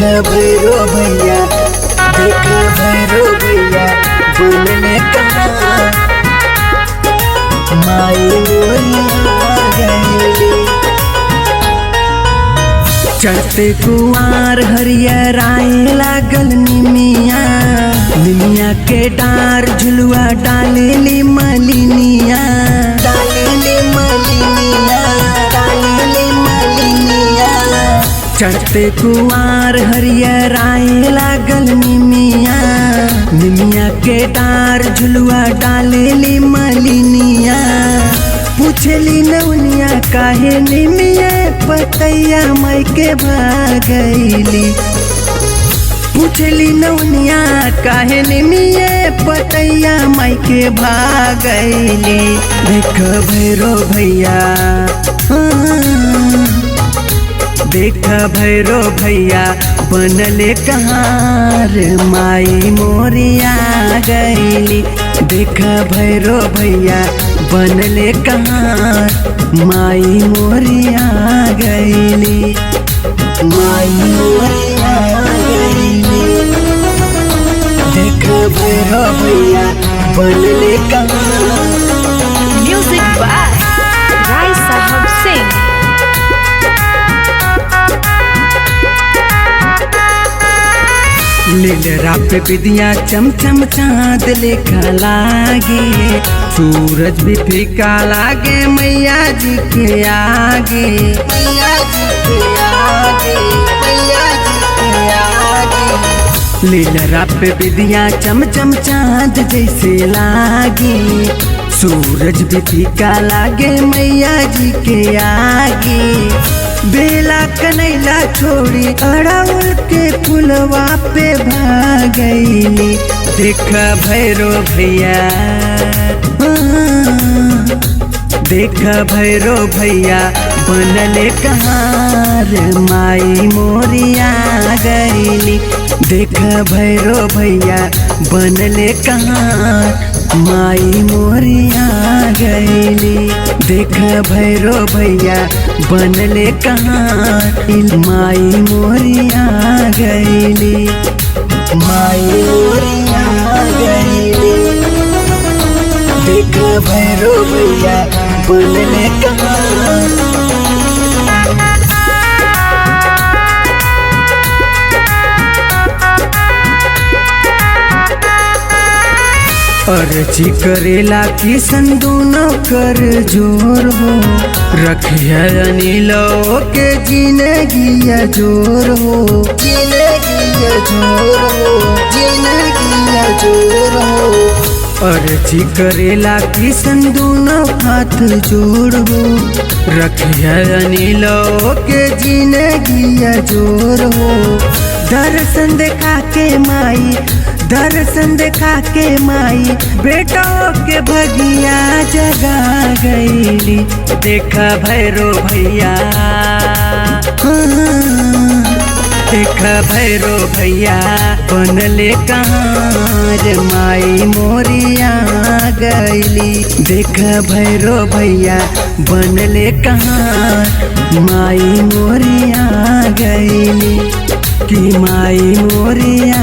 भैरो भैया, देख भैरो भैया बनले कहाँ माई मोरिया गईली। चढ़ते कुआर हरियर आए लागल निमिया, निमिया के डार झुलुआ डालेली मलिनिया, डालेली मलिनिया, डालेली मलिनिया। चढ़ते कुआर हरियर आए लागल निमिया, निमिया के डार झुलुआ डालेली मलिनिया। पूछली नौनिया काहे निमिया पतैया माई के भागैली। पूछली नौनिया काहे निमिया पतैया माई के भागैली। देख भैरो भैया, देख भैरो भैया बनले कहाँ रे माई मोरिया गईली। देख भैरो भैया बनले कहाँ माई मोरिया गईली, माई मोरिया गईली। देख भैरो भैया बनले कहाँ। म्यूजिक बाय राय साहब सिंह। लीलरा पे बिदिया चमचम चाँद लेखा लागे, सूरज भी फीका लागे मैया जी के आगे, मैया जी के आगे, मैया जी के आगे। लीलरा पे बिदिया चमचम चाँद जैसे लागे, सूरज भी फीका लागे मैया जी के आगे। बेला कनैला छोड़ी अड़ाउल के फुलवा पे भागैली। देख भैरो भैया, देख भैरो भैया बनले कहाँ रे माई मोरिया गईली। देख भैरो भैया बनले कहाँ माई मोरिया गईली। देख भैरो भैया बनले कहाँ माई मोरिया गईली, माई मोरिया गईली। देख भैरो भैया बनले कहाँ। अर्जी करेला किसन दोनों कर जोर हो, रखिया अनिलो के जिंदगी जोर हो, जिंदगी जोर हो, जिंदगी जोर हो। अर्जी करेला किसन दोनों हाथ जोड़ हो, रखिया अनिलो के जिंदगी जोर हो। दर्शन देखा के माई, दर्शन देखा के माई बेटों के भगिया जगा गईली। देखा भैरो भैया, देखा भैरो भैया बनले कहाँ रे माई मोरिया गईली। देखा भैरो भैया बनले कहाँ माई मोरिया गईली, कि माई मोरिया